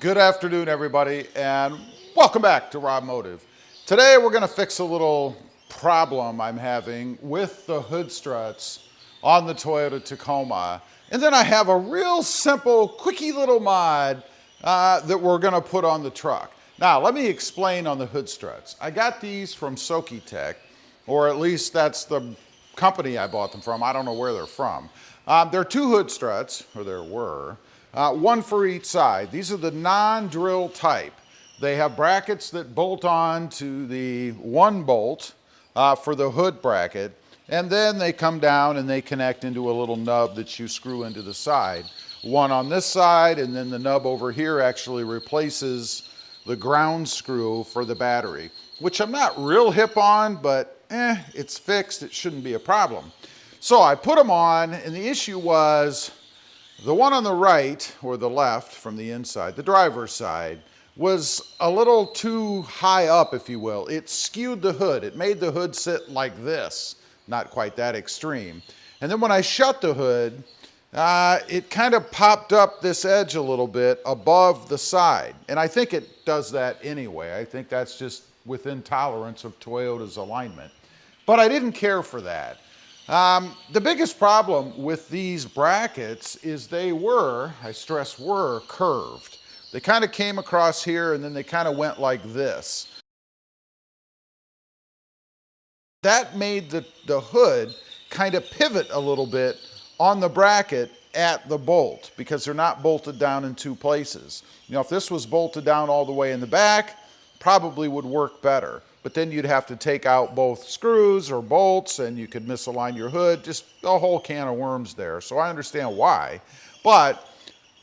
Good afternoon, everybody, and welcome back to RobMotive. Today we're going to fix a little problem I'm having with the hood struts on the Toyota Tacoma. And then I have a real simple, quickie little mod that we're going to put on the truck. Now, let me explain on the hood struts. I got these from Sokitech, or at least that's the company I bought them from. I don't know where they're from. There are two hood struts, or there were. One for each side. These are the non-drill type. They have brackets that bolt on to the one bolt for the hood bracket, and then they come down and they connect into a little nub that you screw into the side. One on this side, and then the nub over here actually replaces the ground screw for the battery, which I'm not real hip on, but it's fixed. It shouldn't be a problem. So I put them on, and the issue was the one on the right, or the left from the inside, the driver's side, was a little too high up, if you will. It skewed the hood. It made the hood sit like this, not quite that extreme. And then when I shut the hood, it kind of popped up this edge a little bit above the side. And I think it does that anyway. I think that's just within tolerance of Toyota's alignment. But I didn't care for that. The biggest problem with these brackets is they were, I stress were, curved. They kind of came across here and then they kind of went like this. That made the hood kind of pivot a little bit on the bracket at the bolt because they're not bolted down in two places. You know, if this was bolted down all the way in the back, probably would work better. But then you'd have to take out both screws or bolts and you could misalign your hood, just a whole can of worms there. So I understand why. But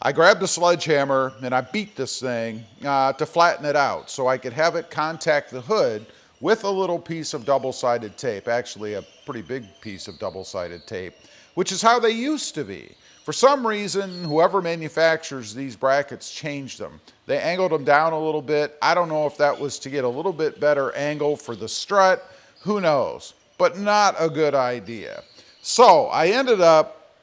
I grabbed a sledgehammer and I beat this thing to flatten it out so I could have it contact the hood with a little piece of double-sided tape, actually a pretty big piece of double-sided tape, which is how they used to be. For some reason, whoever manufactures these brackets changed them. They angled them down a little bit. I don't know if that was to get a little bit better angle for the strut. Who knows? But not a good idea. So I ended up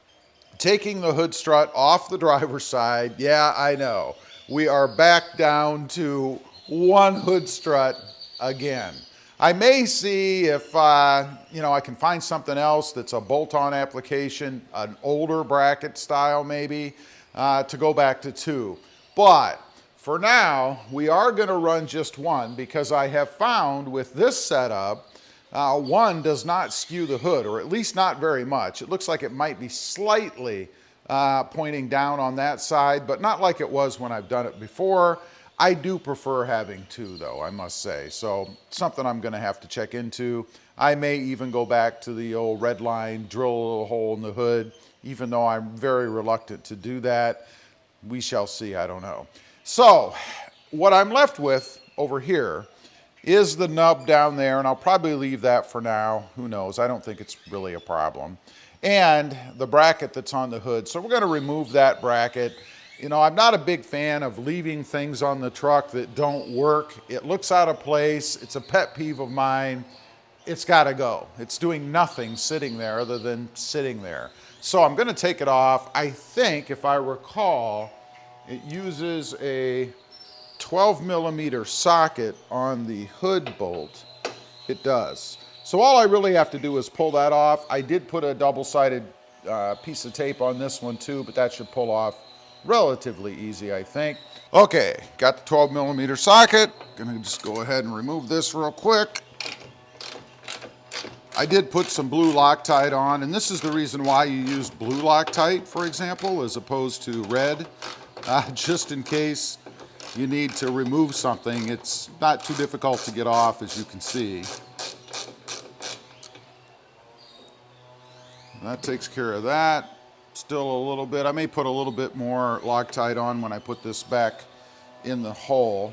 taking the hood strut off the driver's side. Yeah, I know. We are back down to one hood strut again. I may see if I can find something else that's a bolt-on application, an older bracket style maybe, to go back to two. But for now, we are going to run just one because I have found with this setup, one does not skew the hood, or at least not very much. It looks like it might be slightly pointing down on that side, but not like it was when I've done it before. I do prefer having two though, I must say. So something I'm gonna have to check into. I may even go back to the old red line, drill a little hole in the hood, even though I'm very reluctant to do that. We shall see, I don't know. So what I'm left with over here is the nub down there, and I'll probably leave that for now. Who knows? I don't think it's really a problem. And the bracket that's on the hood. So we're gonna remove that bracket. You know, I'm not a big fan of leaving things on the truck that don't work. It looks out of place. It's a pet peeve of mine. It's got to go. It's doing nothing sitting there other than sitting there. So I'm going to take it off. I think, if I recall, it uses a 12 millimeter socket on the hood bolt. It does. So all I really have to do is pull that off. I did put a double-sided piece of tape on this one too, but that should pull off relatively easy, I think. Okay, got the 12 millimeter socket. Gonna just go ahead and remove this real quick. I did put some blue Loctite on, and this is the reason why you use blue Loctite, for example, as opposed to red, just in case you need to remove something. It's not too difficult to get off, as you can see. That takes care of that. Still a little bit. I may put a little bit more Loctite on when I put this back in the hole.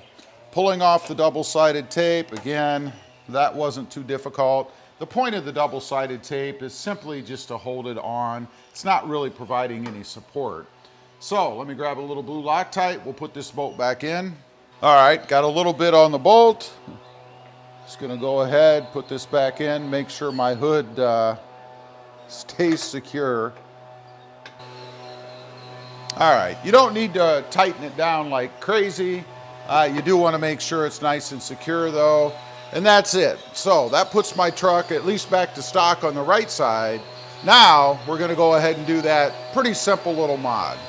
Pulling off the double-sided tape, again, that wasn't too difficult. The point of the double-sided tape is simply just to hold it on. It's not really providing any support. So let me grab a little blue Loctite. We'll put this bolt back in. All right, got a little bit on the bolt. Just gonna go ahead, put this back in, make sure my hood stays secure. All right, you don't need to tighten it down like crazy. You do want to make sure it's nice and secure though. And that's it. So that puts my truck at least back to stock on the right side. Now we're gonna go ahead and do that pretty simple little mod.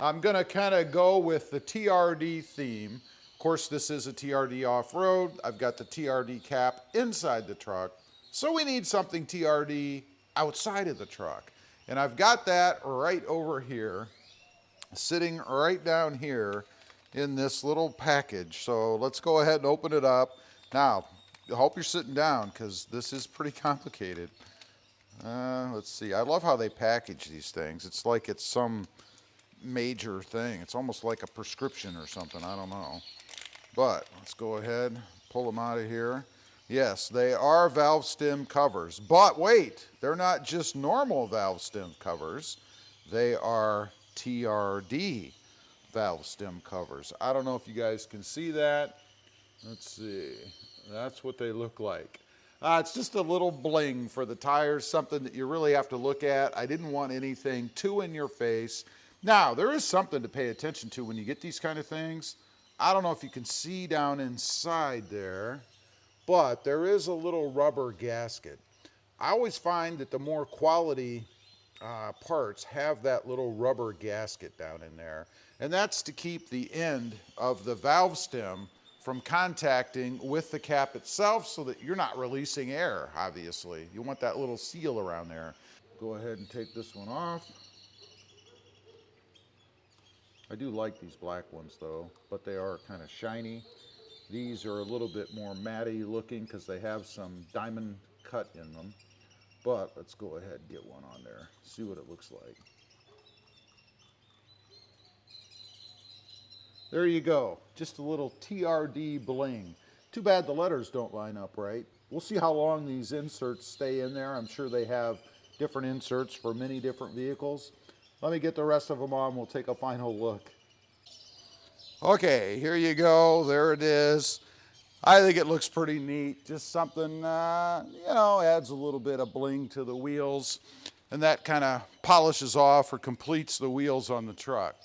I'm gonna kind of go with the TRD theme. Of course, this is a TRD off-road. I've got the TRD cap inside the truck. So we need something TRD outside of the truck. And I've got that right over here, sitting right down here in this little package. So let's go ahead and open it up. Now, I hope you're sitting down because this is pretty complicated. Let's see, I love how they package these things. It's like it's some major thing. It's almost like a prescription or something, I don't know. But let's go ahead, pull them out of here. Yes, they are valve stem covers, but wait, they're not just normal valve stem covers. They are TRD valve stem covers. I don't know if you guys can see that. Let's see, that's what they look like. It's just a little bling for the tires, something that you really have to look at. I didn't want anything too in your face. Now, there is something to pay attention to when you get these kind of things. I don't know if you can see down inside there, but there is a little rubber gasket. I always find that the more quality parts have that little rubber gasket down in there, and that's to keep the end of the valve stem from contacting with the cap itself so that you're not releasing air, obviously. You want that little seal around there. Go ahead and take this one off. I do like these black ones though, but they are kind of shiny. These are a little bit more matty looking because they have some diamond cut in them. But let's go ahead and get one on there, see what it looks like. There you go, just a little TRD bling. Too bad the letters don't line up right. We'll see how long these inserts stay in there. I'm sure they have different inserts for many different vehicles. Let me get the rest of them on, we'll take a final look. Okay, here you go, there it is. I think it looks pretty neat, just something, you know, adds a little bit of bling to the wheels, and that kind of polishes off or completes the wheels on the truck.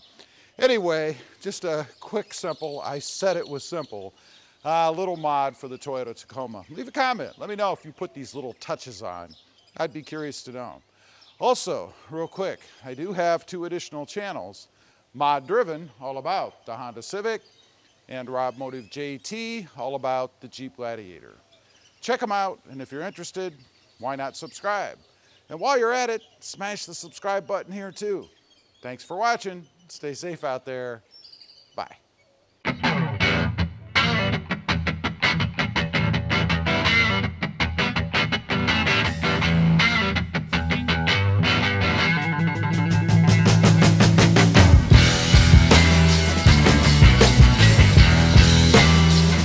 Anyway, just a quick, simple, I said it was simple, little mod for the Toyota Tacoma. Leave a comment, let me know if you put these little touches on. I'd be curious to know. Also, real quick, I do have 2 additional channels. Mod Driven, all about the Honda Civic, and RobMotive JT, all about the Jeep Gladiator. Check them out, and if you're interested, why not subscribe? And while you're at it, smash the subscribe button here too. Thanks for watching. Stay safe out there. Bye.